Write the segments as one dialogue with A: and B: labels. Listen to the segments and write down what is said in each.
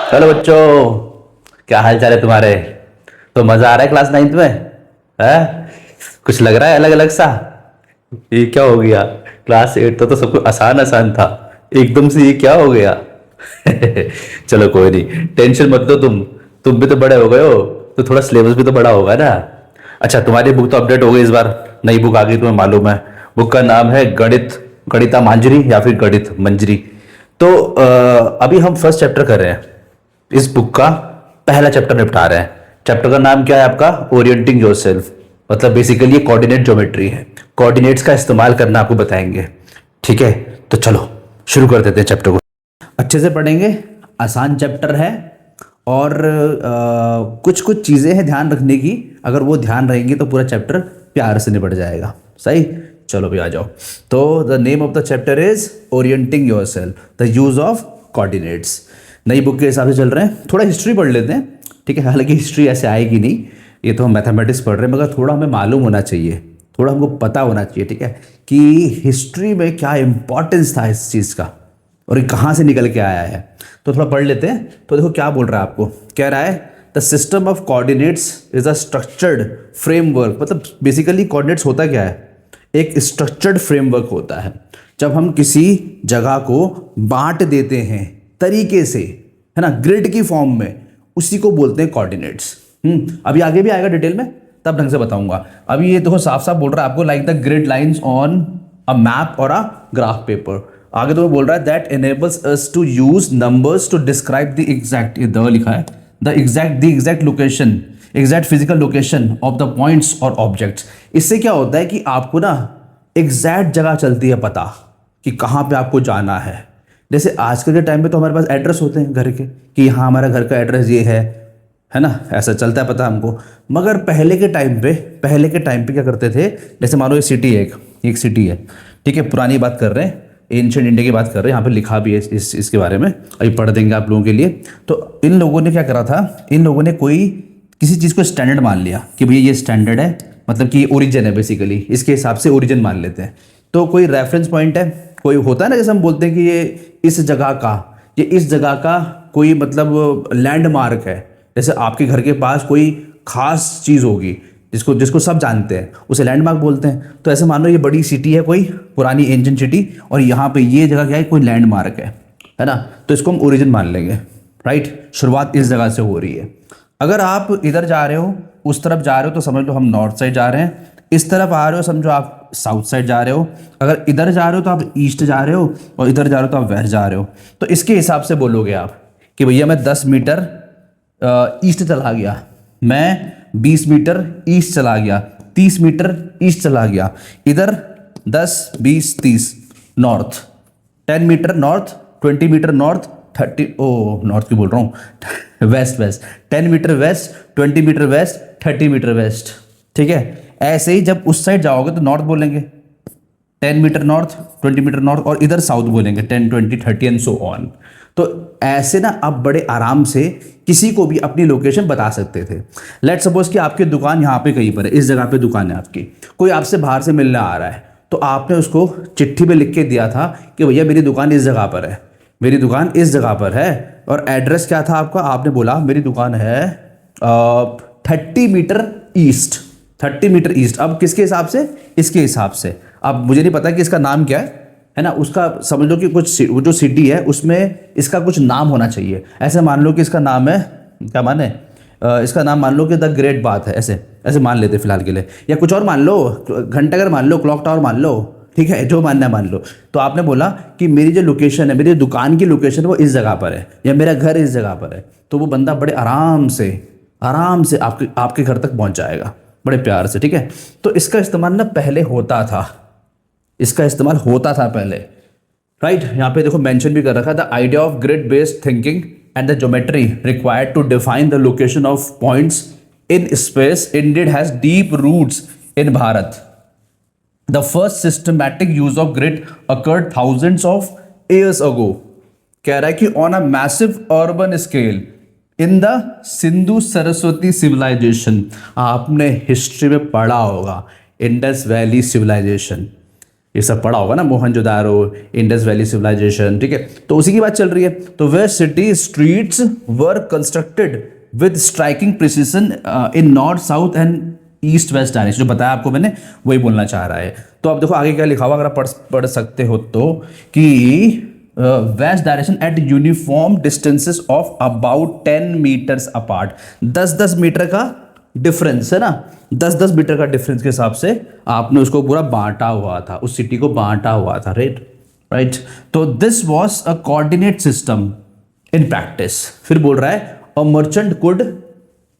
A: Hello बच्चों, क्या हाल चाल है तुम्हारे। तो मजा आ रहा है क्लास नाइन्थ में? है कुछ लग रहा है अलग अलग सा। ये क्या हो गया? क्लास एट तो सब कुछ आसान आसान था, एकदम से ये क्या हो गया? चलो कोई नहीं, टेंशन मत लो। तुम भी तो बड़े हो गए हो, तो थोड़ा सिलेबस भी तो बड़ा होगा ना। अच्छा, तुम्हारी बुक तो अपडेट हो गई इस बार, नई बुक आ गई, तुम्हें मालूम है। बुक का नाम है गणित, गणिता मांजरी या फिर गणित मंजरी। तो अभी हम फर्स्ट चैप्टर कर रहे हैं, इस बुक का पहला चैप्टर निपटा रहे हैं। चैप्टर का नाम क्या है आपका? Orienting yourself. मतलब बेसिकली ये कोऑर्डिनेट ज्योमेट्री है, कोऑर्डिनेट्स का इस्तेमाल करना आपको बताएंगे। ठीक है, तो चलो शुरू कर देते हैं चैप्टर को। अच्छे से पढ़ेंगे, आसान चैप्टर है। और कुछ कुछ चीज़ें हैं ध्यान रखने की, अगर वो ध्यान रहेंगी तो पूरा चैप्टर प्यार से निपट जाएगा। सही, चलो भी आ जाओ। तो the name of the chapter is orienting yourself, the use of coordinates. नई बुक के हिसाब से चल रहे हैं, थोड़ा हिस्ट्री पढ़ लेते हैं। ठीक है, हालांकि हिस्ट्री ऐसे आएगी नहीं, ये तो हम मैथमेटिक्स पढ़ रहे हैं, मगर थोड़ा हमें मालूम होना चाहिए, थोड़ा हमको पता होना चाहिए। ठीक है, कि हिस्ट्री में क्या इंपॉर्टेंस था इस चीज़ का और ये कहाँ से निकल के आया है। तो थोड़ा पढ़ लेते हैं। तो देखो क्या बोल रहा है आपको, कह रहा है the system of coordinates is a structured framework. मतलब बेसिकली कोऑर्डिनेट्स होता क्या है? एक स्ट्रक्चर्ड फ्रेमवर्क होता है। जब हम किसी जगह को बांट देते हैं तरीके से, है ना, ग्रिड की फॉर्म में, उसी को बोलते हैं कोऑर्डिनेट्स। अभी आगे भी आएगा डिटेल में, तब ढंग से बताऊंगा। अभी ये देखो साफ साफ बोल रहा है आपको, like the grid lines on a map और अ ग्राफ पेपर। आगे तो वो बोल रहा है that enables us to use numbers to describe the exact, ये द लिखा है, the exact location, exact physical location of the points और ऑब्जेक्ट्स। इससे क्या होता है कि आपको ना एग्जैक्ट जगह चलती है पता कि कहाँ पे आपको जाना है। जैसे आजकल के टाइम पे तो हमारे पास एड्रेस होते हैं घर के, कि हाँ हमारा घर का एड्रेस ये है ना, ऐसा चलता है पता हमको। मगर पहले के टाइम पे क्या करते थे, जैसे मान लो ये सिटी है, एक सिटी है, ठीक है, पुरानी बात कर रहे हैं, एंशियंट इंडिया की बात कर रहे हैं, यहाँ पे लिखा भी है इसके बारे में, अभी पढ़ देंगे आप लोगों के लिए। तो इन लोगों ने क्या करा था, इन लोगों ने कोई किसी चीज़ को स्टैंडर्ड मान लिया कि भैया ये स्टैंडर्ड है, मतलब कि ओरिजिन है, बेसिकली इसके हिसाब से ओरिजिन मान लेते हैं। तो कोई रेफरेंस पॉइंट है, कोई होता है ना, जैसे हम बोलते हैं कि ये इस जगह का, ये इस जगह का कोई मतलब लैंडमार्क है। जैसे आपके घर के पास कोई खास चीज़ होगी जिसको जिसको सब जानते हैं, उसे लैंडमार्क बोलते हैं। तो ऐसे मान लो ये बड़ी सिटी है, कोई पुरानी एंशिएंट सिटी, और यहाँ पे ये जगह क्या है, कोई लैंडमार्क है ना, तो इसको हम ओरिजिन मान लेंगे। राइट, शुरुआत इस जगह से हो रही है। अगर आप इधर जा रहे हो, उस तरफ जा रहे हो, तो समझ लो हम नॉर्थ साइड जा रहे हैं। इस तरफ आ रहे हो, समझो आप साउथ साइड जा रहे हो। अगर इधर जा रहे हो तो आप ईस्ट जा रहे हो, और इधर जा रहे हो तो आप वेस्ट जा रहे हो। तो इसके हिसाब से बोलोगे आप कि भैया मैं 10 मीटर ईस्ट चला गया, मैं 20 मीटर ईस्ट चला गया, 30 मीटर ईस्ट चला गया, इधर 10 20 30 north, 10 metre north, 20 metre north, 30, ओ नॉर्थ की बोल रहा हूँ, west west, 10 metre west, 20 metre west, 30 metre west. ठीक है, ऐसे ही जब उस साइड जाओगे तो नॉर्थ बोलेंगे 10 मीटर नॉर्थ, 20 मीटर नॉर्थ, और इधर साउथ बोलेंगे 10 20 30 एंड सो ऑन। तो ऐसे ना आप बड़े आराम से किसी को भी अपनी लोकेशन बता सकते थे। लेट्स सपोज कि आपकी दुकान यहाँ पे कहीं पर है, इस जगह पे दुकान है आपकी, कोई आपसे बाहर से मिलने आ रहा है, तो आपने उसको चिट्ठी पे लिख के दिया था कि भैया मेरी दुकान इस जगह पर है, मेरी दुकान इस जगह पर है। और एड्रेस क्या था आपका, आपने बोला मेरी दुकान है 30 मीटर ईस्ट, 30 मीटर ईस्ट। अब किसके हिसाब से? इसके हिसाब से। अब मुझे नहीं पता कि इसका नाम क्या है ना, उसका समझ लो कि कुछ वो जो सिटी है उसमें इसका कुछ नाम होना चाहिए। ऐसे मान लो कि इसका नाम है, क्या माने, इसका नाम मान लो कि द ग्रेट बाथ है, ऐसे ऐसे मान लेते फिलहाल के लिए, या कुछ और मान लो, घंटाघर मान लो, क्लॉक टावर मान लो, ठीक है, जो मानना है मान लो। तो आपने बोला कि मेरी जो लोकेशन है, मेरी दुकान की लोकेशन वो इस जगह पर है, या मेरा घर इस जगह पर है, तो वो बंदा बड़े आराम से आपके घर तक पहुंच जाएगा, बड़े प्यार से। ठीक है, तो इसका इस्तेमाल ना पहले होता था, इसका इस्तेमाल होता था पहले। राइट, यहाँ पे देखो मेंशन भी कर रखा था, idea of grid based thinking and the geometry required to define the location of points in space indeed has deep roots in Bharat. The first systematic use of grid occurred thousands of years ago. कह रहा है कि on a massive urban scale in the Sindhu Saraswati civilization. आपने history में पढ़ा होगा Indus valley civilisation, ये सब पढ़ा होगा ना, मोहनजोदारो, इंडस वैली सिविलाइजेशन, ठीक है, तो उसी की बात चल रही है। तो where city streets were constructed with striking precision in north south and east west direction, जो बताया आपको मैंने वही बोलना चाह रहा है। तो अब देखो आगे क्या लिखा हुआ, अगर आप पढ़ सकते हो तो, कि west direction at uniform distances of about 10 metres apart, 10-10 metre का डिफरेंस है ना, 10-10 मीटर का डिफरेंस के हिसाब से आपने उसको पूरा बांटा हुआ था, उस सिटी को बांटा हुआ था, राइट। तो this was a coordinate system in practice. फिर बोल रहा है a merchant could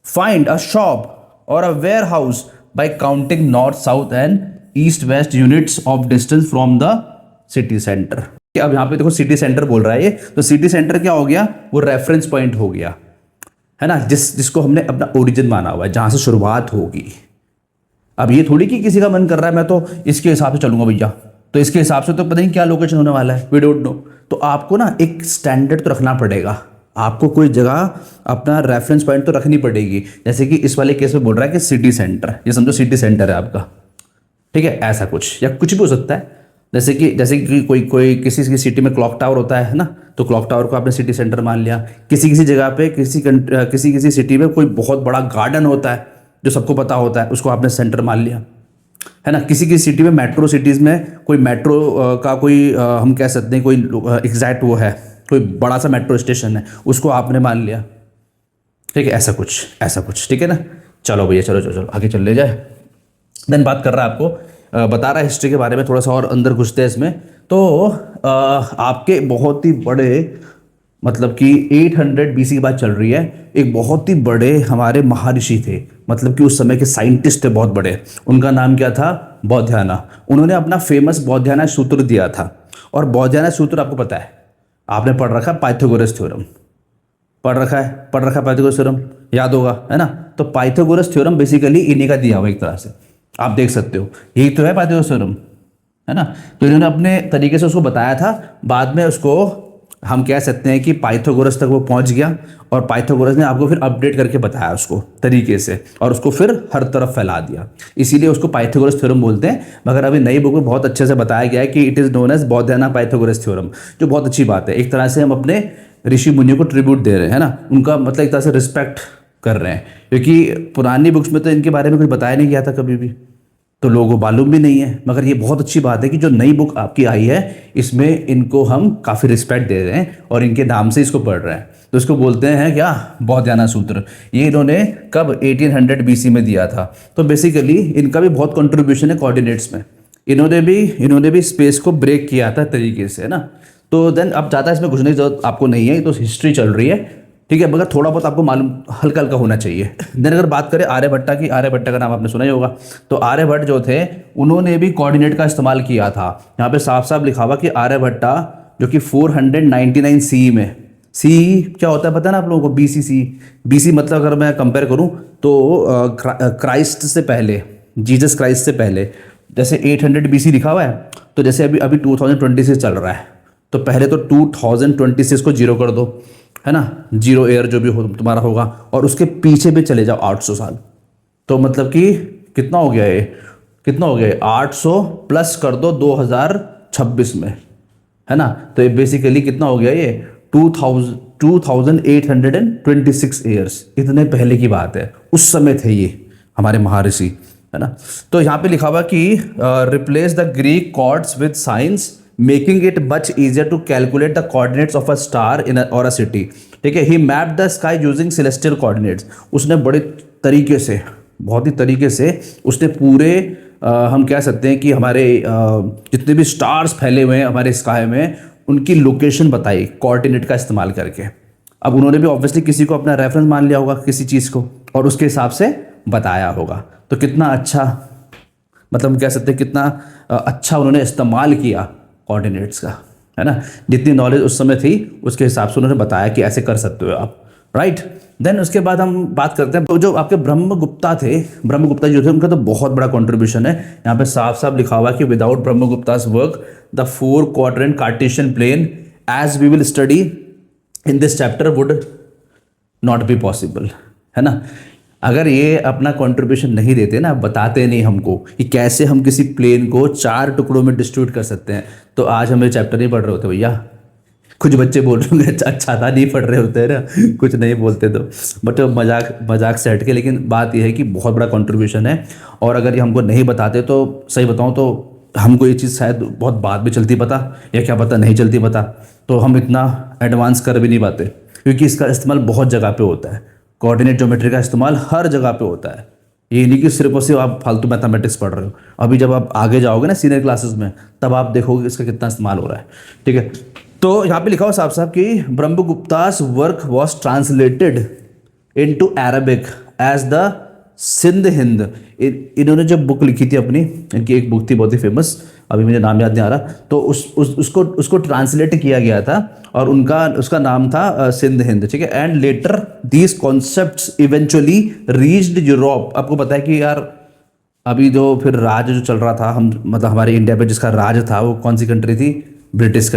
A: find a shop और a warehouse by counting north south and east west units of distance from the city centre. अब यहां पे देखो सिटी सेंटर बोल रहा है ये, तो सिटी सेंटर क्या हो गया, वो रेफरेंस पॉइंट हो गया, है ना, जिसको हमने अपना ओरिजिन माना हुआ है, जहां से शुरुआत होगी। अब ये थोड़ी कि किसी का मन कर रहा है मैं तो इसके हिसाब से चलूंगा भैया, तो इसके हिसाब से तो पता नहीं क्या लोकेशन होने वाला है, वी डोंट नो। तो आपको ना एक स्टैंडर्ड तो रखना पड़ेगा, आपको कोई जगह अपना रेफरेंस पॉइंट तो रखनी पड़ेगी। जैसे कि इस वाले केस में बोल रहा है कि सिटी सेंटर, ये समझो सिटी सेंटर है आपका, ठीक है, ऐसा कुछ या कुछ भी हो सकता है। जैसे कि कोई किसी की सिटी में क्लॉक टावर होता है ना, तो क्लॉक टावर को आपने सिटी सेंटर मान लिया। किसी जगह पे किसी सिटी में कोई बहुत बड़ा गार्डन होता है जो सबको पता होता है, उसको आपने सेंटर मान लिया, है ना। किसी सिटी में, मेट्रो सिटीज़ में कोई मेट्रो का कोई हम कह सकते हैं कोई एग्जैक्ट वो है, कोई बड़ा सा मेट्रो स्टेशन है, उसको आपने मान लिया, ठीक है, ऐसा कुछ, ठीक है ना। चलो भैया, चलो आगे चल ले जाए। देन बात कर रहा है आपको, बता रहा है हिस्ट्री के बारे में, थोड़ा सा और अंदर घुसते हैं इसमें। तो आपके बहुत ही बड़े, मतलब कि 800 BC की बात चल रही है, एक बहुत ही बड़े हमारे महर्षि थे, मतलब कि उस समय के साइंटिस्ट थे बहुत बड़े, उनका नाम क्या था, बौधायना। उन्होंने अपना फेमस बौधायना सूत्र दिया था। और बौधायना सूत्र आपको पता है, आपने पढ़ रखा है पाइथागोरस थ्योरम, पढ़ रखा है पाइथागोरस थ्योरम, याद होगा, है ना। तो पाइथागोरस थ्योरम बेसिकली इन्हीं का दिया हुआ एक तरह से, आप देख सकते हो, यही तो है पाइथागोरस थ्योरम, है ना। तो इन्होंने अपने तरीके से उसको बताया था, बाद में उसको हम कह सकते हैं कि पाइथागोरस तक वो पहुंच गया, और पाइथागोरस ने आपको फिर अपडेट करके बताया उसको तरीके से, और उसको फिर हर तरफ फैला दिया, इसीलिए उसको पाइथागोरस थ्योरम बोलते हैं। मगर अभी नई बुक में बहुत अच्छे से बताया गया है कि it is known as Baudhayana Pythagoras theorem, जो बहुत अच्छी बात है। एक तरह से हम अपने ऋषि मुनियों को ट्रिब्यूट दे रहे हैं, है ना, उनका मतलब एक तरह से रिस्पेक्ट कर रहे हैं, क्योंकि पुरानी बुक्स में तो इनके बारे में कुछ बताया नहीं गया था कभी भी, तो लोगों को मालूम भी नहीं है। मगर ये बहुत अच्छी बात है कि जो नई बुक आपकी आई है, इसमें इनको हम काफ़ी रिस्पेक्ट दे रहे हैं और इनके नाम से इसको पढ़ रहे हैं। तो इसको बोलते हैं क्या, बौधायना सूत्र। ये इन्होंने कब 1800 BC में दिया था। तो बेसिकली इनका भी बहुत कंट्रीब्यूशन है कोऑर्डिनेट्स में, इन्होंने भी स्पेस को ब्रेक किया था तरीके से, है ना। तो देन अब ज़्यादा इसमें घुसने की जरूरत आपको नहीं है, तो हिस्ट्री चल रही है, ठीक है, मगर थोड़ा बहुत आपको मालूम हल्का हल्का होना चाहिए। देन अगर बात करें आर्यभट्टा की, आर्यभट्टा का नाम आपने सुना ही होगा। तो आर्यभट्ट जो थे, उन्होंने भी कोऑर्डिनेट का इस्तेमाल किया था। यहाँ पे साफ साफ लिखा हुआ कि आर्यभट्टा जो कि 499 CE में, सी क्या होता है पता है ना आप लोगों को, BCC मतलब अगर मैं कंपेयर करूँ तो क्राइस्ट से पहले, जीसस क्राइस्ट से पहले, जैसे 800 BC लिखा हुआ है, तो जैसे अभी 2026 चल रहा है, तो पहले तो 2026 को जीरो कर दो, है ना, जीरो ईयर जो भी हो तुम्हारा होगा, और उसके पीछे भी चले जाओ 800 साल, तो मतलब कि कितना हो गया ये, 800 प्लस कर दो 2026 में, है ना। तो ये बेसिकली कितना हो गया ये 2826 ईयर्स, इतने पहले की बात है, उस समय थे ये हमारे महर्षि, है ना। तो यहाँ पे लिखा हुआ कि replace the Greek chords with sines making it much easier to calculate the coordinates of a star in और अ सिटी, ठीक है। He mapped the sky using celestial coordinates, उसने बड़े तरीके से, बहुत ही तरीके से उसने पूरे हम कह सकते हैं कि हमारे जितने भी स्टार्स फैले हुए हैं हमारे स्काई में, उनकी लोकेशन बताई कोऑर्डिनेट का इस्तेमाल करके। अब उन्होंने भी ऑब्वियसली किसी को अपना रेफरेंस मान लिया होगा किसी चीज़ को, और उसके हिसाब से बताया होगा। तो कितना अच्छा, मतलब हम कह सकते हैं कितना अच्छा उन्होंने इस्तेमाल किया कोऑर्डिनेट्स का, है ना। जितनी नॉलेज उस समय थी उसके हिसाब से उन्होंने बताया कि ऐसे कर सकते हो आप, राइट। देन उसके बाद हम बात करते हैं तो जो आपके ब्रह्मगुप्ता थे, ब्रह्मगुप्ता जो थे, उनका तो बहुत बड़ा कंट्रीब्यूशन है। यहाँ पे साफ साफ लिखा हुआ है कि without Brahmagupta's work the 4 quadrant Cartesian plane as we will study in this chapter would not be possible, है ना। अगर ये अपना कंट्रीब्यूशन नहीं देते ना, बताते नहीं हमको कि कैसे हम किसी प्लेन को 4 टुकड़ों में डिस्ट्रीब्यूट कर सकते हैं, तो आज हमें चैप्टर नहीं पढ़ रहे होते भैया। कुछ बच्चे बोल रहे होंगे अच्छा था नहीं पढ़ रहे होते हैं ना, कुछ नहीं बोलते तो, बट मजाक मजाक से हट के, लेकिन बात यह है कि बहुत बड़ा कंट्रीब्यूशन है। और अगर ये हमको नहीं बताते तो सही बताऊं तो हमको ये चीज़ शायद बहुत बाद में चलती पता, या क्या पता नहीं चलती पता, तो हम इतना एडवांस कर भी नहीं पाते, क्योंकि इसका इस्तेमाल बहुत जगह पे होता है। कोऑर्डिनेट ज्योमेट्री का इस्तेमाल हर जगह पे होता है। ये नहीं कि सिर्फ और सिर्फ आप फालतू मैथमेटिक्स पढ़ रहे हो। अभी जब आप आगे जाओगे ना सीनियर क्लासेस में, तब आप देखोगे इसका कितना इस्तेमाल हो रहा है। ठीक है, तो यहाँ पे लिखा हो साफ साफ कि Brahmagupta's work was translated into Arabic as the Sindh Hind. इन्होंने जब बुक लिखी थी अपनी, इनकी एक बुक थी बहुत ही फेमस, अभी मुझे नाम याद नहीं आ रहा, तो उसको ट्रांसलेट किया गया था, और उसका नाम था सिंध हिंद। ठीक है, and later these concepts eventually reached Europe. आपको पता है कि यार अभी जो फिर राज जो चल रहा था, हम मतलब हमारे इंडिया पे जिसका राज था, वो कौन सी कंट्री थी? ब्रिटिश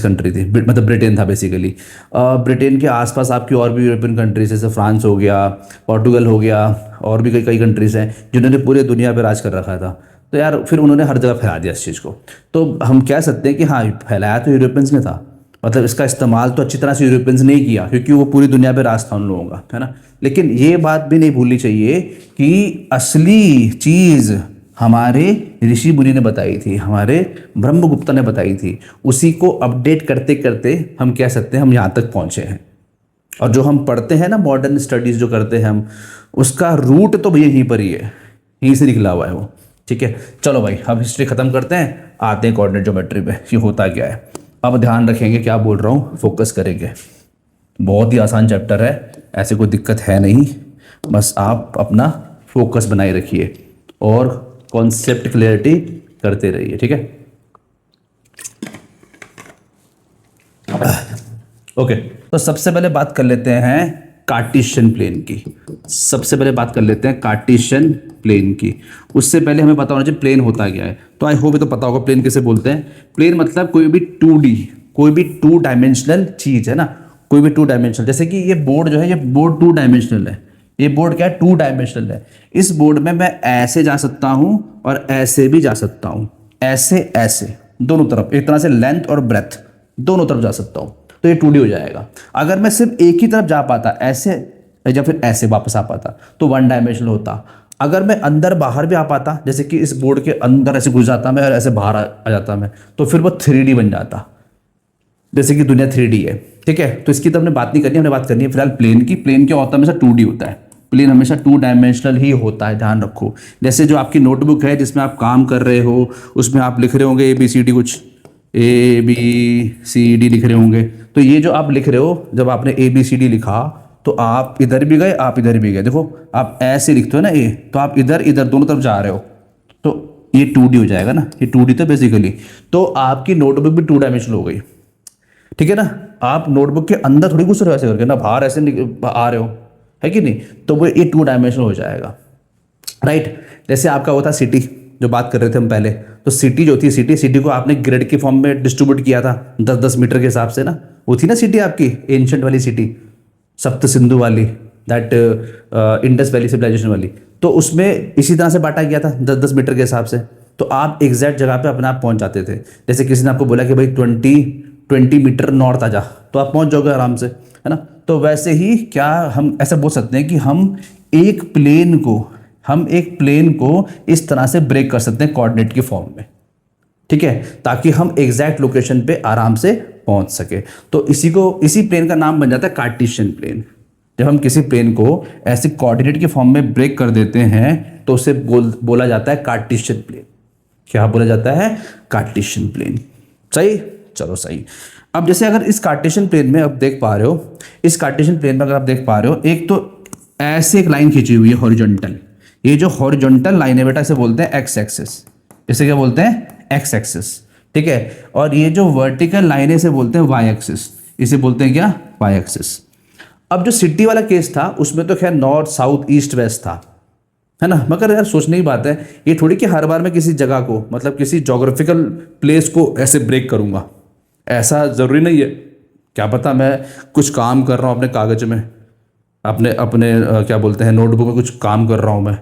A: कंट्री थी, मतलब ब्रिटेन था बेसिकली। ब्रिटेन के आसपास आपकी और भी यूरोपियन कंट्रीज जैसे फ्रांस हो गया, पोर्टुगल हो गया, और भी कई कई कंट्रीज हैं जिन्होंने पूरे दुनिया पे राज कर रखा था। तो यार फिर उन्होंने हर जगह फैला दिया इस चीज़ को। तो हम कह सकते हैं कि हाँ, फैलाया तो यूरोपियंस ने था, मतलब इसका इस्तेमाल तो अच्छी तरह से यूरोपियंस ने ही किया, क्योंकि वो पूरी दुनिया पे राज था उन लोगों का, है ना। लेकिन ये बात भी नहीं भूलनी चाहिए कि असली चीज़ हमारे ऋषि मुनि ने बताई थी, हमारे ब्रह्मगुप्ता ने बताई थी। उसी को अपडेट करते करते हम कह सकते हैं हम यहाँ तक पहुँचे हैं। और जो हम पढ़ते हैं ना, मॉडर्न स्टडीज़ जो करते हैं हम, उसका रूट तो भैया यहीं पर ही है, यहीं से निकला हुआ है वो। ठीक है, चलो भाई अब हिस्ट्री ख़त्म करते हैं, आते हैं कोऑर्डिनेट ज्योमेट्री पे, ये होता क्या है। अब ध्यान रखेंगे क्या बोल रहा हूँ, फोकस करेंगे। बहुत ही आसान चैप्टर है, ऐसे कोई दिक्कत है नहीं, बस आप अपना फोकस बनाए रखिए और कॉन्सेप्ट क्लियरिटी करते रहिए। ठीक है, ओके। तो सबसे पहले बात कर लेते हैं कार्टेशियन प्लेन की। सबसे पहले बात कर लेते हैं कार्टेशियन प्लेन की। उससे पहले हमें पता होना चाहिए प्लेन होता क्या है। तो आई होप ये तो पता होगा प्लेन किसे बोलते हैं। प्लेन मतलब कोई भी 2D, कोई भी 2 डायमेंशनल चीज है ना, कोई भी 2 डायमेंशनल। जैसे कि ये बोर्ड जो है, ये बोर्ड 2 डायमेंशनल है। ये बोर्ड क्या है? 2 डायमेंशनल है। इस बोर्ड में मैं ऐसे जा सकता हूं और ऐसे भी जा सकता हूं, ऐसे ऐसे दोनों तरफ, एक तरह से लेंथ और ब्रेथ दोनों तरफ जा सकता हूं, तो ये 2D हो जाएगा। अगर मैं सिर्फ एक ही तरफ जा पाता, ऐसे या फिर ऐसे वापस आ पाता, तो 1 डायमेंशनल होता। अगर मैं अंदर बाहर भी आ पाता, जैसे कि इस बोर्ड के अंदर ऐसे घुस जाता मैं और ऐसे बाहर आ जाता मैं, तो फिर वो 3D बन जाता, जैसे कि दुनिया 3D है। ठीक है, तो इसकी तो हमने बात नहीं करनी, हमने बात करनी है फिलहाल प्लेन की। प्लेन क्या होता है? हमेशा 2D होता है। प्लेन हमेशा 2 डायमेंशनल ही होता है, ध्यान रखो। जैसे जो आपकी नोटबुक है जिसमें आप काम कर रहे हो, उसमें आप लिख रहे होंगे ABCD, कुछ ABCD लिख रहे होंगे। तो ये जो आप लिख रहे हो, जब आपने ABCD लिखा तो आप इधर भी गए, आप इधर भी गए। देखो आप ऐसे लिखते हो ना A, तो आप इधर इधर दोनों तरफ जा रहे हो, तो ये 2D हो जाएगा ना। ये 2D तो बेसिकली, तो आपकी नोटबुक भी 2 डायमेंशनल हो गई। ठीक है ना, आप नोटबुक के अंदर थोड़ी घुस रहे हो ऐसे करके ना, बाहर ऐसे आ रहे हो, है कि नहीं, तो वो ये 2 डायमेंशनल हो जाएगा, राइट। जैसे आपका वो था सिटी, जो बात कर रहे थे हम पहले, तो सिटी जो थी, सिटी को आपने ग्रिड के फॉर्म में डिस्ट्रीब्यूट किया था 10-10 मीटर के हिसाब से ना। वो थी ना सिटी आपकी एंशंट वाली सिटी, सप्त सिंधु वाली, दैट इंडस वैली सिविलाइजेशन वाली। तो उसमें इसी तरह से बांटा गया था 10-10 मीटर के हिसाब से। तो आप एग्जैक्ट जगह पे अपने आप पहुंच जाते थे। जैसे किसी ने आपको बोला कि भाई 20 मीटर नॉर्थ आ जा, तो आप पहुंच जाओगे आराम से, है ना। तो वैसे ही क्या हम ऐसा बोल सकते हैं कि हम एक प्लेन को इस तरह से ब्रेक कर सकते हैं कोऑर्डिनेट के फॉर्म में, ठीक है, ताकि हम एग्जैक्ट लोकेशन पे आराम से पहुंच सके। तो इसी प्लेन का नाम बन जाता है कार्टेशियन प्लेन। जब हम किसी प्लेन को ऐसे कोऑर्डिनेट के फॉर्म में ब्रेक कर देते हैं तो उसे बोला जाता है कार्टेशियन प्लेन। क्या बोला जाता है? Cartesian plane. सही, चलो सही। अब जैसे अगर इस कार्टेशियन प्लेन में अब देख पा रहे हो, इस कार्टेशियन प्लेन में अगर आप देख पा रहे हो, एक तो ऐसे एक लाइन खींची हुई है हॉरिजॉन्टल। ये जो हॉरिजॉन्टल लाइन है बेटा, इसे बोलते हैं एक्स एक्सिस। इसे क्या बोलते हैं? एक्स एक्सिस, ठीक है। और ये जो वर्टिकल लाइन है इसे बोलते हैं वाई एक्सिस। इसे बोलते हैं क्या? Y axis. अब जो सिटी वाला केस था उसमें तो खैर नॉर्थ साउथ ईस्ट वेस्ट था, है ना। मगर यार सोचने की बात है, ये थोड़ी कि हर बार मैं किसी जगह को, मतलब किसी जोग्राफिकल प्लेस को ऐसे ब्रेक करूंगा, ऐसा जरूरी नहीं है। क्या पता मैं कुछ काम कर रहा हूं अपने कागज में, अपने अपने क्या बोलते हैं, नोटबुक में कुछ काम कर रहा हूँ मैं,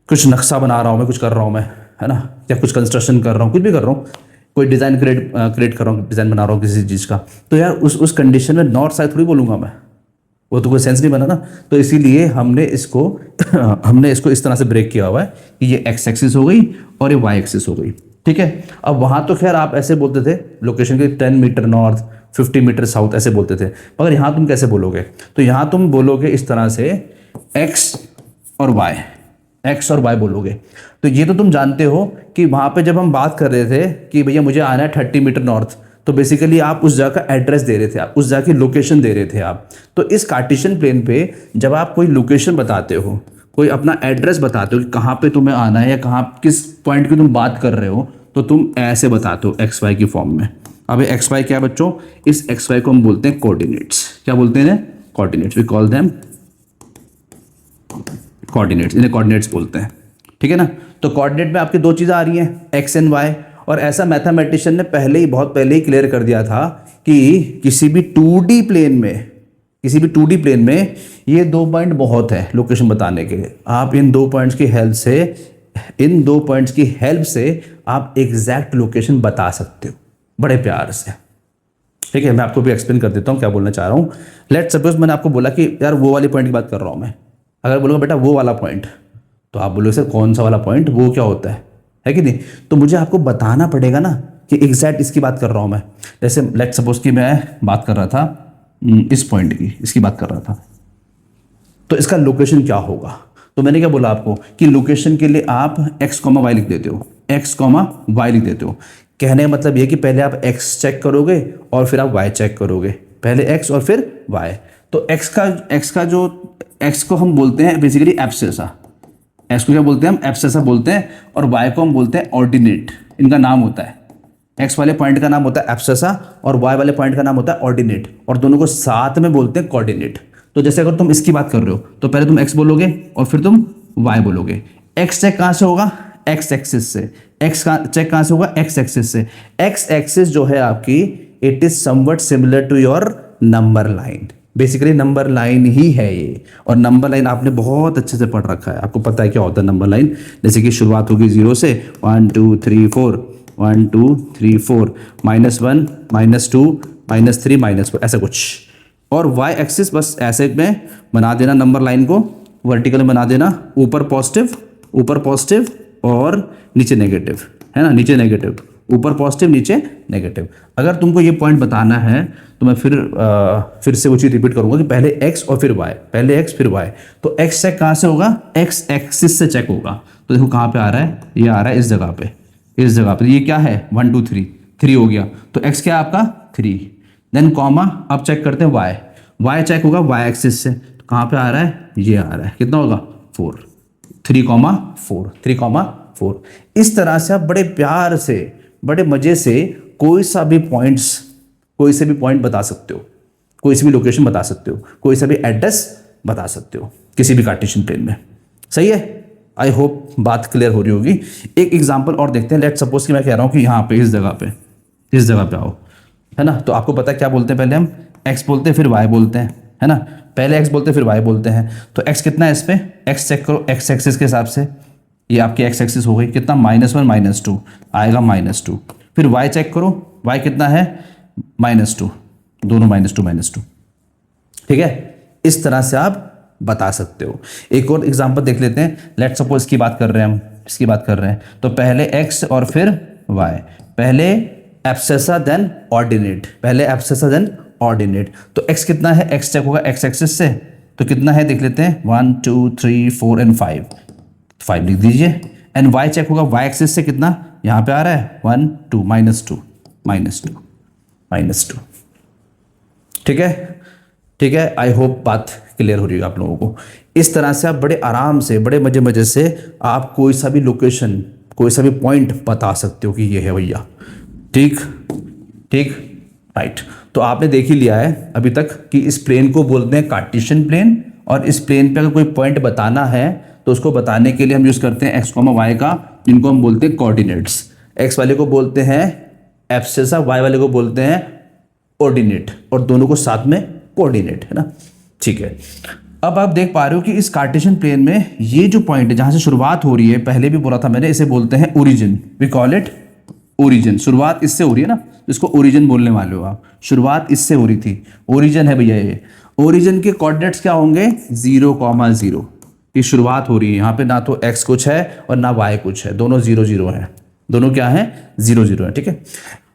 A: कुछ नक्शा बना रहा हूँ मैं, कुछ कर रहा हूँ मैं, है ना, या कुछ कंस्ट्रक्शन कर रहा हूँ, कुछ भी कर रहा हूँ, कोई डिज़ाइन क्रिएट कर रहा हूँ, डिज़ाइन बना रहा हूँ किसी चीज़ का, तो यार उस कंडीशन में नॉर्थ साइड थोड़ी बोलूँगा मैं, वो तो कोई सेंस नहीं बना ना। तो इसीलिए हमने इसको हमने इसको इस तरह से ब्रेक किया हुआ है कि ये एक्स एक्सिस हो गई और ये वाई एक्सिस हो गई, ठीक है। अब वहाँ तो खैर आप ऐसे बोलते थे लोकेशन के 10 मीटर नॉर्थ 50 मीटर साउथ ऐसे बोलते थे, मगर यहाँ तुम कैसे बोलोगे, तो यहाँ तुम बोलोगे इस तरह से एक्स और वाई, एक्स और वाई बोलोगे। तो ये तो तुम जानते हो कि वहाँ पे जब हम बात कर रहे थे कि भैया मुझे आना है 30 मीटर नॉर्थ, तो बेसिकली आप उस जगह का एड्रेस दे रहे थे, आप उस जगह की लोकेशन दे रहे थे आप। तो इस कार्टेशियन प्लेन पे जब आप कोई लोकेशन बताते हो, कोई अपना एड्रेस बताते हो कि कहाँ पे तुम्हें आना है या कहाँ किस पॉइंट की तुम बात कर रहे हो, तो तुम ऐसे बताते हो एक्स वाई की फॉर्म में। अब एक्स वाई क्या है बच्चों, इस एक्स वाई को हम बोलते हैं कोऑर्डिनेट्स। क्या बोलते हैं, coordinates, we call them coordinates, इन्हें कोऑर्डिनेट्स बोलते हैं, ठीक है ना। तो कोऑर्डिनेट में आपकी दो चीज़ें आ रही हैं, एक्स एंड वाई, और ऐसा मैथमेटिशियन ने बहुत पहले ही क्लियर कर दिया था कि किसी भी 2D प्लेन में ये दो पॉइंट बहुत है लोकेशन बताने के लिए। आप इन दो पॉइंट्स की हेल्प से आप एग्जैक्ट लोकेशन बता सकते हो बड़े प्यार से, ठीक है। मैं आपको भी एक्सप्लेन कर देता हूँ क्या बोलना चाह रहा हूँ। लेट सपोज मैंने आपको बोला कि यार वो वाली पॉइंट की बात कर रहा हूँ मैं, अगर बोलूँगा बेटा वो वाला पॉइंट, तो आप बोलोगे सर कौन सा वाला पॉइंट, वो क्या होता है कि नहीं। तो मुझे आपको बताना पड़ेगा ना कि एग्जैक्ट इसकी बात कर रहा हूँ मैं। जैसे लेट सपोज कि मैं बात कर रहा था इस पॉइंट की, इसकी बात कर रहा था, तो इसका लोकेशन क्या होगा। तो मैंने क्या बोला आपको कि लोकेशन के लिए आप x, y लिख देते हो, x, y लिख देते हो। कहने का मतलब ये कि पहले आप x चेक करोगे और फिर आप y चेक करोगे, पहले x और फिर y। तो x को हम बोलते हैं बेसिकली एब्सेसा, x को क्या बोलते हैं हम, एब्सेसा बोलते हैं, और y को हम बोलते हैं ऑर्डिनेट। इनका नाम होता है, x वाले पॉइंट का नाम होता है एब्सेसा और y वाले पॉइंट का नाम होता है ऑर्डिनेट, और दोनों को साथ में बोलते हैं कोऑर्डिनेट। तो जैसे अगर तुम इसकी बात कर रहे हो तो पहले तुम x बोलोगे और फिर तुम y बोलोगे। x चेक कहाँ से होगा, x एक्सिस से, x का चेक कहाँ से होगा, x एक्सिस से। x एक्सिस जो है आपकी, it is somewhat similar to your number line, basically number line ही है ये। और नंबर लाइन आपने बहुत अच्छे से पढ़ रखा है, आपको पता है क्या होता है नंबर लाइन। जैसे कि शुरुआत होगी 0 से, 1 2 3 4, 1 2 3 4, -1 -2 -3 -4, ऐसा कुछ। और y एक्सिस बस ऐसे में बना देना, नंबर लाइन को वर्टिकल में बना देना, ऊपर पॉजिटिव और नीचे नेगेटिव, है ना, नीचे नेगेटिव, ऊपर पॉजिटिव नीचे नेगेटिव। अगर तुमको ये पॉइंट बताना है तो मैं फिर से वो चीज़ रिपीट करूंगा कि पहले x और फिर y, पहले x फिर y। तो x चेक कहाँ से होगा, x एक्सिस से चेक होगा। तो देखो कहाँ पे आ रहा है, ये आ रहा है इस जगह पे, ये क्या है 1 2 3 हो गया। तो x क्या है आपका 3, देन कॉमा, अब चेक करते हैं y चेक होगा y एक्सिस से, तो कहाँ पे आ रहा है, ये आ रहा है, कितना होगा 4, 3,4। इस तरह से आप बड़े प्यार से, बड़े मजे से कोई से भी पॉइंट बता सकते हो, कोई सी भी लोकेशन बता सकते हो, कोई सा भी एड्रेस बता सकते हो किसी भी कार्टेशियन प्लेन में। सही है, आई होप बात क्लियर हो रही होगी। एक एग्जांपल और देखते हैं। लेट सपोज कि मैं कह रहा हूँ कि यहाँ पे इस जगह पे आओ, है ना। तो आपको पता है क्या बोलते हैं, पहले हम x बोलते हैं फिर y बोलते हैं, है ना। पहले x बोलते हैं फिर y बोलते हैं। तो x कितना है इस पे, x चेक करो x एक्सिस के हिसाब से, ये आपकी x एक्सिस हो गई, कितना -1 -2 आएगा, -2। फिर y चेक करो, y कितना है -2, दोनों -2, ठीक है। इस तरह से आप बता सकते हो। एक और एग्जांपल देख लेते हैं। लेट सपोज इसकी बात कर रहे हैं, तो पहले x और फिर y, पहले एब्सेसा देन ऑर्डिनेट, तो x कितना है, x चेक होगा x एक्सिस से, तो कितना है देख लेते हैं, 1 2 3 4 एंड 5 लिख दीजिए। एंड y चेक होगा y एक्सिस से, कितना यहाँ पे आ रहा है 1 2 -2, ठीक है। आई होप बात क्लियर हो रही है आप लोगों को। इस तरह से आप बड़े आराम से, बड़े मजे से आप कोई सा भी लोकेशन, कोई सा भी पॉइंट बता सकते हो कि ये है भैया, ठीक, राइट। तो आपने देख ही लिया है अभी तक कि इस प्लेन को बोलते हैं कार्टेशियन प्लेन, और इस प्लेन पे अगर कोई पॉइंट बताना है तो उसको बताने के लिए हम यूज़ करते हैं x, y का, जिनको हम बोलते हैं कोऑर्डिनेट्स। x वाले को बोलते हैं एब्सेसा, y वाले को बोलते हैं ऑर्डिनेट, और दोनों को साथ में कोऑर्डिनेट, है ना, ठीक है।
B: अब आप देख पा रहे हो कि इस कार्टेशियन प्लेन में ये जो पॉइंट है जहां से शुरुआत हो रही है, पहले भी बोला था मैंने, इसे बोलते हैं origin. We call it origin. शुरुआत इससे हो रही है ना, इसको ओरिजिन बोलने वाले हो आप। शुरुआत इससे हो रही थी, ओरिजिन है भैया ये। ओरिजिन के कोऑर्डिनेट्स क्या होंगे? 0,0। ये शुरुआत हो रही है, यहाँ पे ना तो x कुछ है और ना y कुछ है, दोनों 0 0 है, दोनों क्या है? 0 0 है, ठीक है।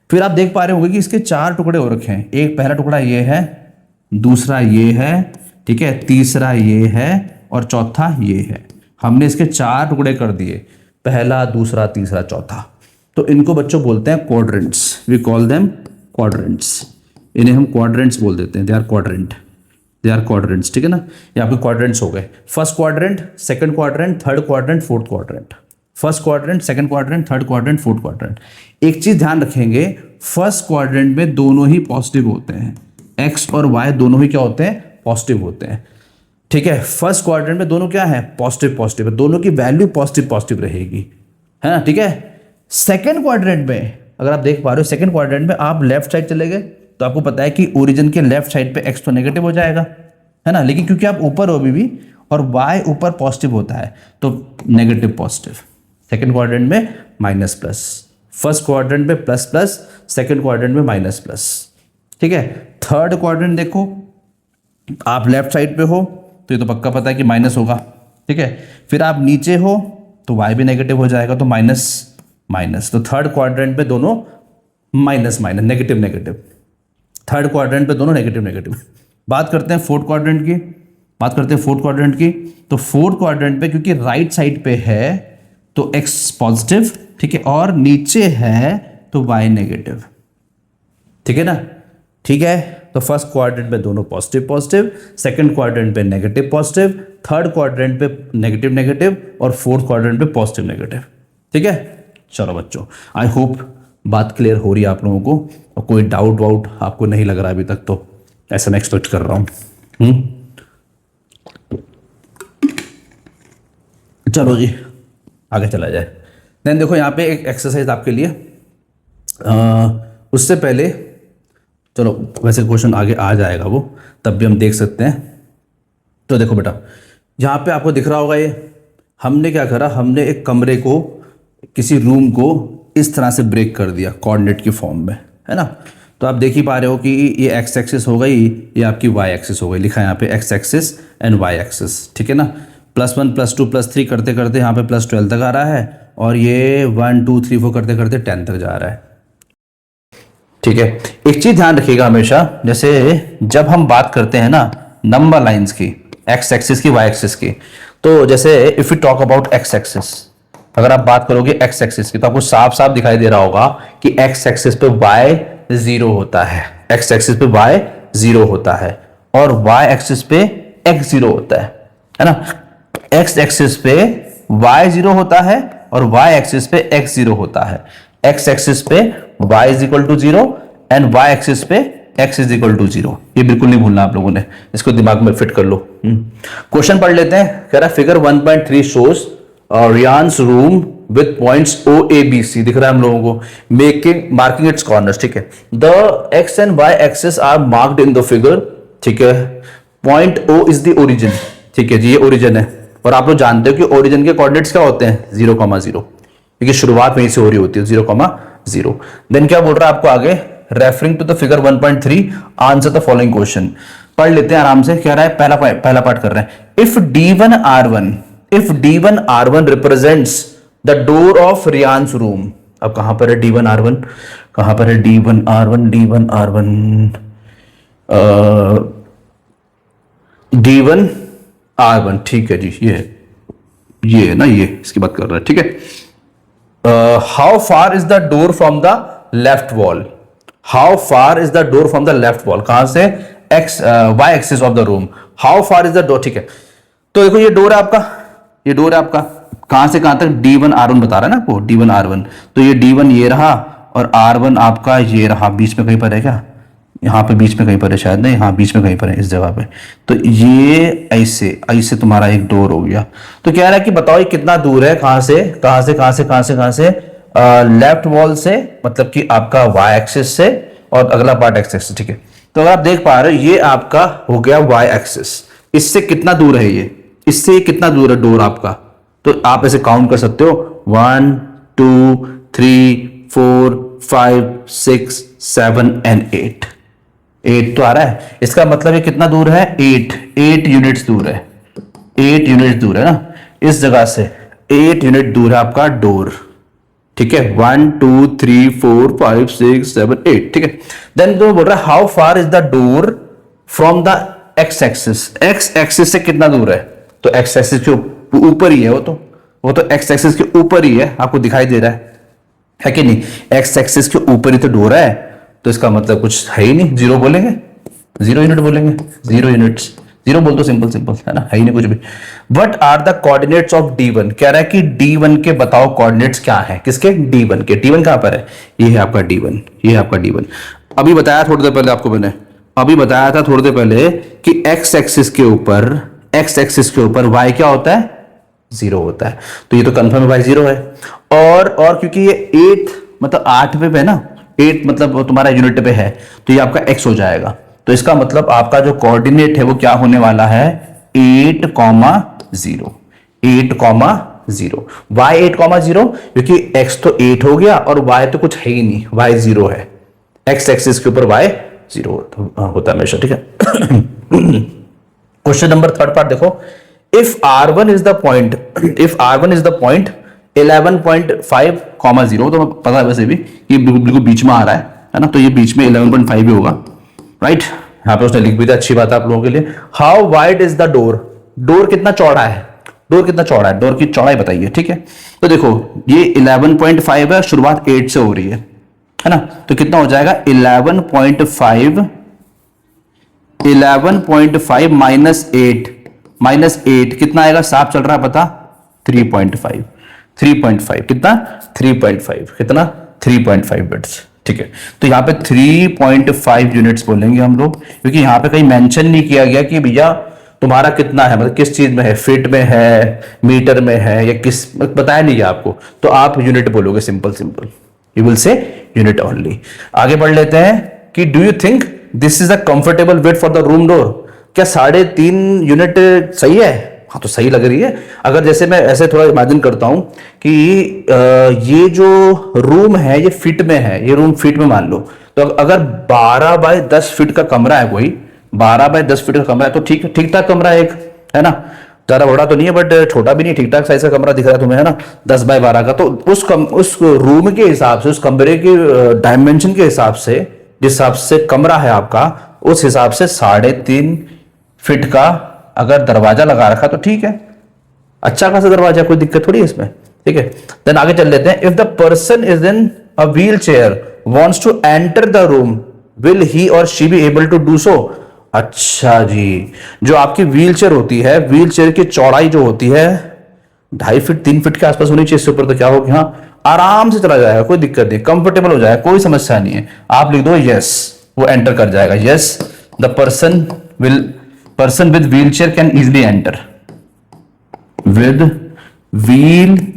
B: फिर आप देख पा रहे होंगे कि इसके 4 टुकड़े हो रखे हैं। एक पहला टुकड़ा ये है, दूसरा ये है, ठीक है, तीसरा ये है और चौथा ये है। हमने इसके 4 टुकड़े कर दिए, पहला, दूसरा, तीसरा, चौथा। तो इनको बच्चों बोलते हैं quadrants. We call them quadrants. इन्हें हम क्वाड्रेंट्स बोल देते हैं। They are quadrant, they are quadrants, ठीक है ना। ये आपके क्वाड्रेंट्स हो गए। First quadrant, second quadrant, third quadrant, fourth quadrant. First quadrant, second quadrant, third quadrant, fourth quadrant. एक चीज ध्यान रखेंगे, फर्स्ट क्वाड्रेंट में दोनों ही पॉजिटिव होते हैं। एक्स और वाई दोनों ही क्या होते हैं? पॉजिटिव होते हैं, ठीक है। फर्स्ट क्वाड्रेंट में दोनों क्या है? पॉजिटिव पॉजिटिव है, दोनों की वैल्यू पॉजिटिव पॉजिटिव रहेगी, है ना, ठीक है। सेकंड क्वाड्रेंट में अगर आप देख पा रहे हो, सेकंड क्वाड्रेंट में आप लेफ्ट साइड चले गए तो आपको पता है कि ओरिजिन के लेफ्ट साइड पे एक्स तो नेगेटिव हो जाएगा, है ना। लेकिन क्योंकि आप ऊपर हो अभी भी और वाई ऊपर पॉजिटिव होता है तो नेगेटिव पॉजिटिव। सेकंड क्वाड्रेंट में माइनस प्लस, फर्स्ट क्वाड्रेंट में प्लस प्लस, सेकंड क्वाड्रेंट में माइनस प्लस, ठीक है। थर्ड क्वाड्रेंट देखो, आप लेफ्ट साइड पे हो तो ये तो पक्का पता है कि माइनस होगा, ठीक है। फिर आप नीचे हो तो वाई भी नेगेटिव हो जाएगा, तो माइनस माइनस। तो थर्ड क्वाड्रेंट पे दोनों minus minus, negative negative. Third quadrant पे दोनों नेगेटिव नेगेटिव। बात करते हैं फोर्थ क्वाड्रेंट की, बात करते हैं फोर्थ क्वाड्रेंट की। तो फोर्थ क्वाड्रेंट पे क्योंकि राइट साइड पे है तो एक्स पॉजिटिव, ठीक है, और नीचे है तो वाई नेगेटिव, ठीक है ना, ठीक है। तो फर्स्ट क्वाड्रेंट पे दोनों पॉजिटिव पॉजिटिव, सेकंड क्वाड्रेंट पे नेगेटिव पॉजिटिव, थर्ड क्वाड्रेंट पे नेगेटिव नेगेटिव और फोर्थ क्वाड्रेंट पे पॉजिटिव नेगेटिव, ठीक है। चलो बच्चों, आई होप बात क्लियर हो रही है आप लोगों को और कोई डाउट वाउट आपको नहीं लग रहा अभी तक, तो ऐसा मैं एक्सपेक्ट कर रहा हूं। चलो जी आगे चला जाए। देन देखो यहाँ पे एक एक्सरसाइज आपके लिए, उससे पहले चलो, वैसे क्वेश्चन आगे आ जाएगा वो, तब भी हम देख सकते हैं। तो देखो बेटा, यहाँ पे आपको दिख रहा होगा ये, हमने क्या करा, हमने एक कमरे को, किसी रूम को इस तरह से ब्रेक कर दिया कोऑर्डिनेट की फॉर्म में, है ना। तो आप देख ही पा रहे हो कि ये एक्स एक्सिस हो गई, ये आपकी वाई एक्सिस हो गई। लिखा है यहाँ पे x axis and y axis, ठीक है ना। +1 +2 +3 करते करते यहाँ पे +12 तक आ रहा है और ये 1 2 3 4 करते करते 10 तक जा रहा है, ठीक है। एक चीज ध्यान रखिएगा हमेशा, जैसे जब हम बात करते हैं ना नंबर लाइंस की, एक्स एक्सिस की, वाई एक्सिस की, तो जैसे if you talk about x axis, अगर आप बात करोगे एक्स एक्सिस की तो आपको साफ साफ दिखाई दे रहा होगा कि एक्स एक्सिस पे वाई 0 होता है, एक्स एक्सिस पे वाई 0 होता है और वाई एक्सिस पे एक्स 0 होता है ना। एक्स एक्सिस पे वाई 0 होता है और वाई एक्सिस पे एक्स 0 होता है। एक्स एक्सिस पे y is equal to 0 and y axis पे x इज इक्वल टू 0। ये बिल्कुल नहीं भूलना आप लोगों ने, इसको दिमाग में फिट कर लो। क्वेश्चन पढ़ लेते हैं। कह रहा है figure 1.3 shows Rian's room with points O A B C, दिख रहा है हम लोगों को, मेकिंग मार्किंग इट्स कॉर्नर्स, ठीक है। The x and y axis are marked in the figure, ठीक है। Point O is the origin, ठीक है जी, ये ओरिजिन है। और आप लोग जानते हो कि ओरिजिन के कोऑर्डिनेट्स क्या होते हैं? 0,0, क्योंकि शुरुआत वहीं से हो रही होती है, 0,0। देन क्या बोल रहा है आपको आगे, referring to the figure 1.3 answer the following question. पढ़ लेते हैं आराम से। कह रहा है पहला पार्ट कर रहे हैं। If D1 R1 represents the door of Rian's room. अब कहां पर है D1 R1? कहां पर है D1 R1? D1 R1, ठीक है जी, ये है ना, ये इसकी बात कर रहा है, ठीक है। How far is the door from the left wall? How far is the door from the left wall? कहां से? Y axis of the room. How far is the door, ठीक है। तो देखो ये डोर है आपका, ये डोर है आपका, कहां से कहां तक? D1 R1 बता रहा है ना आपको, D1 R1। तो ये D1 ये रहा और R1 आपका ये रहा, बीच में कहीं पर है क्या? यहाँ पे बीच में कहीं पर है शायद, नहीं, हाँ बीच में कहीं पर है, इस जगह पे। तो ये ऐसे ऐसे तुम्हारा एक डोर हो गया। तो कह रहा है कि बताओ ये कितना दूर है, कहां से कहां से कहां से कहां से कहां से? लेफ्ट वॉल से, मतलब कि आपका वाई एक्सिस से, और अगला पार्ट एक्स एक्सिस, ठीक है। तो अगर आप देख पा रहे हो ये आपका हो गया वाई एक्सिस, इससे कितना दूर है ये, इससे ये कितना दूर है डोर आपका, तो आप ऐसे काउंट कर सकते हो 1 2 3 4 5 6 7 एंड 8। 8 तो आ रहा है, इसका मतलब ये कितना दूर है, 8 यूनिट्स दूर है, 8 यूनिट दूर है ना, इस जगह से 8 यूनिट दूर है आपका डोर। ठीक है, 1 2 3 4 5 6 7 8। ठीक है, देन तो बोल रहा है how far is the door from the x axis, x axis से कितना दूर है, तो एक्स एक्सिस के ऊपर ही है, वो तो एक्स एक्सिस के ऊपर ही है, आपको दिखाई दे रहा है कि नहीं, एक्स एक्सिस के ऊपर ही तो डोर है, तो इसका मतलब कुछ है ही नहीं, जीरो बोलेंगे, 0 यूनिट बोलेंगे, 0 यूनिट्स, 0 बोल दो, सिंपल सिंपल है ना, है ही नहीं कुछ भी। What are the coordinates of D1, कह रहा है कि D1 के बताओ कोऑर्डिनेट्स क्या है, किसके, D1 के। D1 कहां पर है, ये है आपका D1, ये है आपका D1। अभी बताया थोड़ी देर पहले आपको मैंने, अभी बताया था थोड़ी देर पहले कि एक्स एक्सिस के ऊपर y क्या होता है, 0 होता है, तो ये तो कंफर्म है y 0 है। और क्योंकि ये 8 मतलब 8 पे है ना, 8 मतलब तुम्हारा यूनिट पे है, तो ये आपका x हो जाएगा, तो इसका मतलब आपका जो कोऑर्डिनेट है वो क्या होने वाला है, 8, 0, 8, 0, y 8, 0, क्योंकि x तो 8 हो गया और y तो कुछ है ही नहीं, y 0 है, x एक्सिस के ऊपर y 0 होता है हमेशा। ठीक है, क्वेश्चन नंबर 3 पार्ट देखो, if r1 is the point, if r1 is the point 11.5, 0, तो पता है वैसे भी ये बिल्कुल बीच में आ रहा है ना, तो ये बीच में 11.5 ही होगा, राइट। यहां पे उसने लिख भी दिया, अच्छी बात है आप लोगों के लिए। How wide is the door, door कितना चौड़ा है, डोर कितना चौड़ा है, डोर की चौड़ाई बताइए। ठीक है, तो देखो ये 11.5 है, शुरुआत 8 से हो रही है ना, तो कितना हो जाएगा 11.5 माइनस 8 कितना आएगा, साफ चल रहा है पता, 3.5 कितना, 3.5 कितना, 3.5 बिट्स। ठीक है, तो यहाँ पे 3.5 यूनिट्स बोलेंगे हम लोग, क्योंकि यहाँ पे कहीं मेंशन नहीं किया गया कि भैया तुम्हारा कितना है, मतलब किस चीज में है, फीट में है, मीटर में है, या किस, बताया नहीं गया आपको, तो आप यूनिट बोलोगे, simple simple, you will say unit only. आगे बढ़ लेते हैं कि do you think this is a comfortable width for the room door, क्या 3.5 यूनिट सही है, हाँ तो सही लग रही है। अगर जैसे मैं ऐसे थोड़ा इमेजिन करता हूं कि ये जो रूम है ये फीट में है, ये रूम फीट में मान लो, तो अगर 12 बाय 10 फीट का कमरा है, कोई 12 बाय 10 फीट का कमरा है, तो ठीक ठाक कमरा है एक, है ना, ज्यादा बड़ा तो नहीं है बट छोटा भी नहीं, ठीक ठाक साइज का कमरा दिख रहा है तुम्हें, है ना, 10 बाय 12 का, तो उस रूम के हिसाब से, उस कमरे के डायमेंशन के हिसाब से, जिस हिसाब से कमरा है आपका, उस हिसाब से 3.5 फीट का अगर दरवाजा लगा रखा तो ठीक है, अच्छा खासा दरवाजा, कोई दिक्कत थोड़ी है इसमें। ठीक है, देन आगे चल लेते हैं। If the person is in a wheelchair wants to enter the room will he और she be able to do so. अच्छा जी, जो आपकी व्हील चेयर होती है, व्हील चेयर की चौड़ाई जो होती है 2.5 फीट 3 फीट के आसपास होनी चाहिए, इससे ऊपर तो क्या होगा, हाँ आराम से चला जाएगा, कोई दिक्कत नहीं, कंफर्टेबल हो जाएगा, कोई समस्या नहीं है। आप लिख दो यस, वो एंटर कर जाएगा, yes the person with wheelchair can easily enter, with wheelchair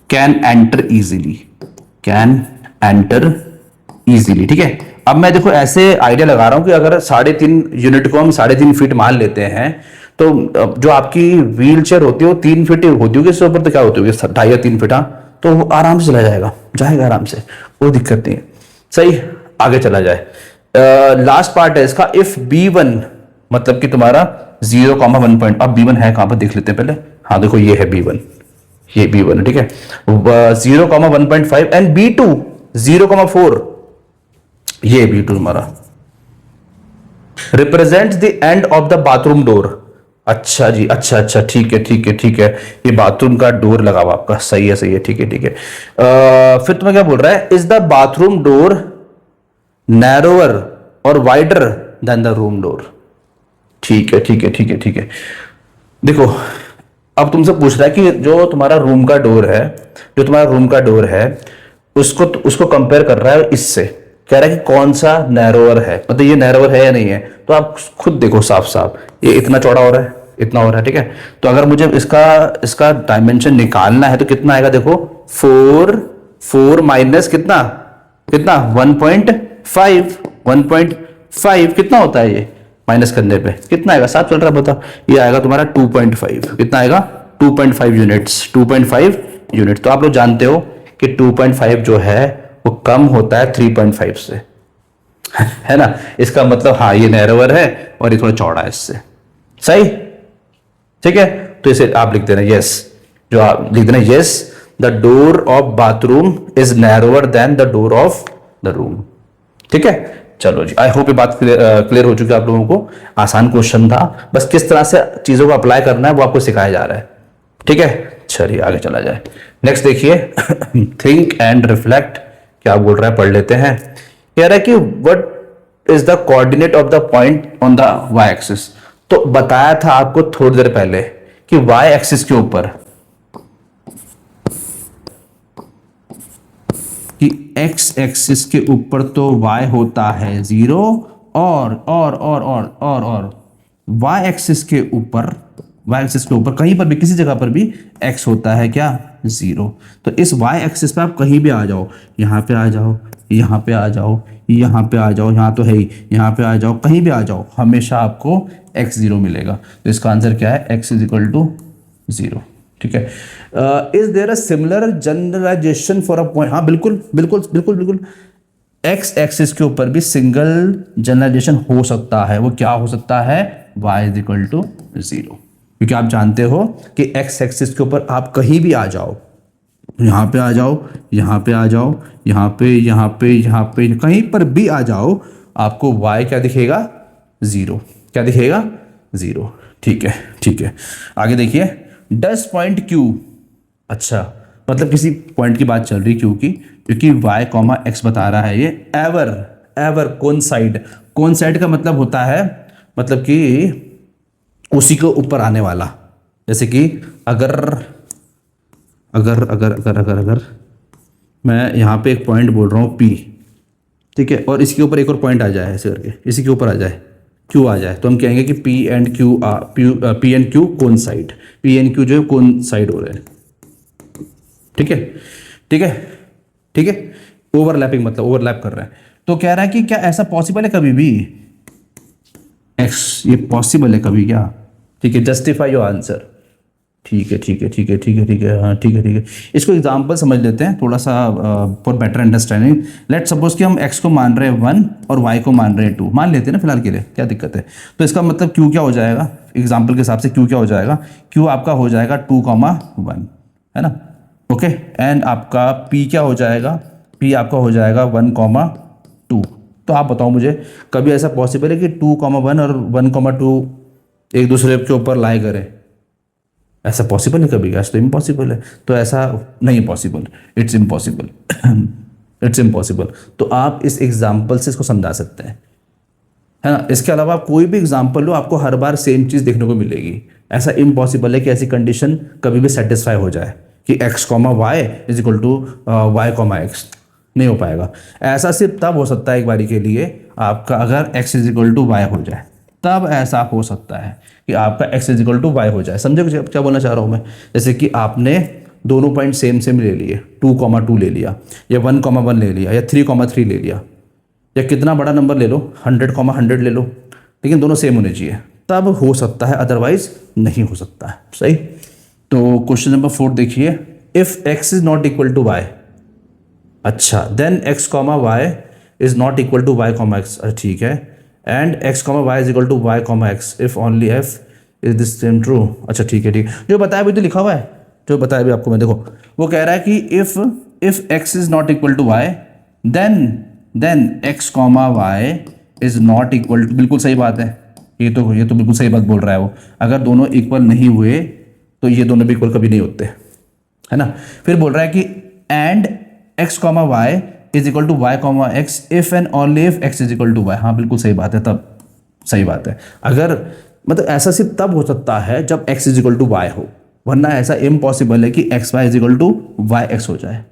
B: can enter easily, ठीक है। अब मैं देखो ऐसे आइडिया लगा रहा हूं कि अगर 3.5 यूनिट को हम 3.5 फीट मान लेते हैं, तो जो आपकी व्हील चेयर होती है वो 3 फीट होती होगी, इससे ऊपर तो क्या होती होगी 2.5 या 3 फीट, तो वो आराम से चला जाएगा आराम से, कोई दिक्कत नहीं है। सही, आगे चला जाए। लास्ट पार्ट है इसका, इफ B1 मतलब कि तुम्हारा 0,1 पॉइंट, अब B1 है कहां पर देख लेते हैं पहले, हाँ देखो ये है B1, ये B1 ठीक है, 0,1.5 एंड B2 0,4, ये B2 तुम्हारा represent the end of the bathroom door. अच्छा जी, अच्छा ठीक है, ये बाथरूम का डोर लगा हुआ आपका, सही है, ठीक है। फिर तुम्हें क्या बोल रहा है, is the bathroom door narrower और wider than the room door. ठीक है। देखो अब तुमसे पूछ रहा है कि जो तुम्हारा रूम का डोर है, उसको कंपेयर कर रहा है इससे, कह रहा है कि कौन सा नैरोअर है, मतलब ये नैरोअर है या नहीं है, तो आप खुद देखो साफ ये इतना चौड़ा हो रहा है, इतना हो रहा है, ठीक है। तो अगर मुझे इसका डायमेंशन निकालना है तो कितना आएगा, देखो 4 माइनस कितना 1.5 2.5 कितना होता है ये माइनस करने पे कितना आएगा, 7 चल रहा है बताओ, ये आएगा तुम्हारा 2.5, कितना आएगा 2.5 यूनिट्स, 2.5 यूनिट। तो आप लोग जानते हो कि 2.5 जो है वो कम होता है 3.5 से, है ना। इसका मतलब हाँ ये नैरोवर है और ये थोड़ा चौड़ा है इससे, सही, ठीक है। तो इसे आप लिख देना यस, जो आप लिख देना yes, the door of bathroom is narrower than the door of the room, ठीक है। चलो जी, आई होप ये बात क्लियर हो चुकी है आप लोगों को। आसान क्वेश्चन था, बस किस तरह से चीजों को अप्लाई करना है वो आपको सिखाया जा रहा है, ठीक है। चलिए आगे चला जाए। नेक्स्ट देखिए, थिंक एंड रिफ्लेक्ट, क्या बोल रहा है पढ़ लेते हैं। कह रहा है कि what is the coordinate of the point on the y axis. तो बताया था आपको थोड़ी देर पहले कि वाई एक्सिस के ऊपर कि एक्स एक्सिस के ऊपर तो y होता है 0 और y एक्सिस के ऊपर कहीं पर भी किसी जगह पर भी x होता है क्या 0। तो इस y एक्सिस पे आप कहीं भी आ जाओ, यहाँ पे आ जाओ, यहाँ पे आ जाओ, यहाँ पे आ जाओ, यहाँ तो है ही, यहाँ पे आ जाओ, कहीं भी आ जाओ, हमेशा आपको x 0 मिलेगा। तो इसका आंसर क्या है, x इज इक्वल टू 0, ठीक है। Is there a similar generalisation for a point, हाँ बिल्कुल बिल्कुल बिल्कुल बिल्कुल, एक्स एक्सिस के ऊपर भी सिंगल जनरलाइजेशन हो सकता है। वो क्या हो सकता है, y इज इक्वल टू 0, क्योंकि आप जानते हो कि एक्स एक्सिस के ऊपर आप कहीं भी आ जाओ, यहाँ पे आ जाओ, यहाँ पे आ जाओ, यहाँ पे यहाँ पे यहाँ पे कहीं पर भी आ जाओ, आपको y क्या दिखेगा 0, क्या दिखेगा 0, ठीक है ठीक है। आगे देखिए, डस पॉइंट Q, अच्छा मतलब किसी पॉइंट की बात चल रही है Q की, क्योंकि y कॉमा x बता रहा है ये, एवर एवर कौन साइड का मतलब होता है, मतलब कि उसी के ऊपर आने वाला। जैसे कि अगर अगर अगर अगर अगर अगर मैं यहाँ पे एक पॉइंट बोल रहा हूँ P, ठीक है, और इसके ऊपर एक और पॉइंट आ जाए, ऐसे करके इसी के ऊपर आ जाए Q आ जाए, तो हम कहेंगे कि P एंड Q कौन साइड, P एंड Q जो है कौन साइड हो रहे हैं, ठीक है ठीक है ठीक है। ओवरलैपिंग मतलब ओवरलैप कर रहे हैं। तो कह रहा है कि क्या ऐसा पॉसिबल है कभी भी, x ये पॉसिबल है कभी क्या, ठीक है, जस्टिफाई योर आंसर, ठीक है ठीक है ठीक है ठीक है ठीक है, हाँ ठीक है ठीक है। इसको एग्जांपल समझ लेते हैं थोड़ा सा for better understanding. Let suppose कि हम x को मान रहे हैं 1 और y को मान रहे हैं 2, मान लेते हैं ना फिलहाल के लिए, क्या दिक्कत है। तो इसका मतलब q क्या हो जाएगा, एग्जाम्पल के हिसाब से q क्या हो जाएगा, q आपका हो जाएगा 2,1, है ना, ओके। एंड आपका p क्या हो जाएगा, p आपका हो जाएगा 1,2। तो आप बताओ मुझे, कभी ऐसा पॉसिबल है कि 2,1 और 1,2 एक दूसरे के ऊपर लाई करें, ऐसा पॉसिबल है कभी, ऐसा तो इम्पॉसिबल है। तो ऐसा नहीं possible, it's impossible, it's impossible. तो आप इस एग्जाम्पल से इसको समझा सकते हैं, है ना। इसके अलावा आप कोई भी एग्जाम्पल लो, आपको हर बार सेम चीज़ देखने को मिलेगी। ऐसा इम्पॉसिबल है कि ऐसी कंडीशन कभी भी सेटिस्फाई हो जाए कि x comma y is equal to y comma x, नहीं हो पाएगा। ऐसा सिर्फ तब हो सकता है एक बारी के लिए आपका, अगर x is equal to y हो जाए, तब ऐसा हो सकता है कि आपका x is equal to y हो जाए। समझे क्या बोलना चाह रहा हूँ मैं। जैसे कि आपने दोनों पॉइंट सेम ले लिए, 2,2 ले लिया, या 1,1 ले लिया, या 3,3 ले लिया, या कितना बड़ा नंबर ले लो, 100,100 ले लो, लेकिन दोनों सेम होने चाहिए, तब हो सकता है, अदरवाइज नहीं हो सकता है, सही। तो क्वेश्चन नंबर 4 देखिए, if x is not equal to y, अच्छा then x comma y is not equal to y comma x, ठीक है, and x comma y is equal to y comma x if only f is this same true, अच्छा ठीक है ठीक है। जो बताया भी तो लिखा हुआ है, जो बताया भी आपको मैं, देखो वो कह रहा है कि if x is not equal to y then x comma y is not equal to, बिल्कुल सही बात है, ये तो बिल्कुल सही बात बोल रहा है वो। अगर दोनों इक्वल नहीं हुए तो ये दोनों भी इक्वल कभी नहीं होते, है ना। फिर बोल रहा है कि and x comma y is equal to y comma x if and only if x is equal to y, हाँ बिल्कुल सही बात है, तब सही बात है। अगर मतलब ऐसा सिर्फ तब हो सकता है जब x is equal to y हो, वरना ऐसा इम्पॉसिबल है कि x y is equal to y x हो जाए।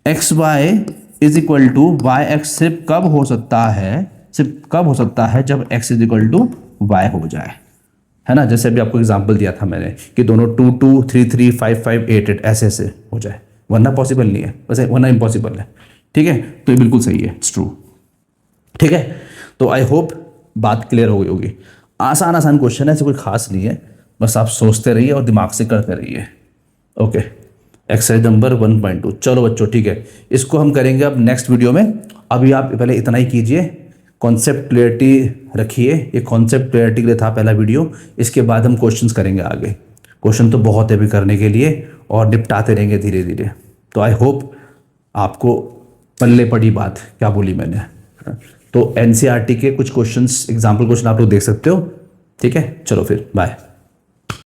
B: X y is equal to y x सिर्फ कब हो सकता है, जब x is equal to y हो जाए, है ना। जैसे अभी आपको एग्जांपल दिया था मैंने कि दोनों 2 2 3 3 5 5 8 8 ऐसे हो जाए, वरना पॉसिबल नहीं है, वैसे वरना इम्पॉसिबल है, ठीक है। तो ये बिल्कुल सही है, इट्स ट्रू, ठीक है। तो आई होप बात क्लियर हो गई होगी। आसान आसान क्वेश्चन है, ऐसे कोई खास नहीं है, बस आप सोचते रहिए और दिमाग से करते रहिए। Okay, exercise number 1.2। चलो बच्चों ठीक है, इसको हम करेंगे अब नेक्स्ट वीडियो में। अभी आप पहले इतना ही कीजिए, कॉन्सेप्ट क्लियरिटी रखिए। ये कॉन्सेप्ट क्लियरिटी के लिए था पहला वीडियो, इसके बाद हम क्वेश्चंस करेंगे आगे। क्वेश्चन तो बहुत है अभी करने के लिए और निपटाते रहेंगे धीरे धीरे। तो आई होप आपको पल्ले पड़ी बात क्या बोली मैंने। तो एनसीईआरटी के कुछ क्वेश्चंस, एग्जाम्पल क्वेश्चन आप लोग देख सकते हो। ठीक है, चलो फिर बाय।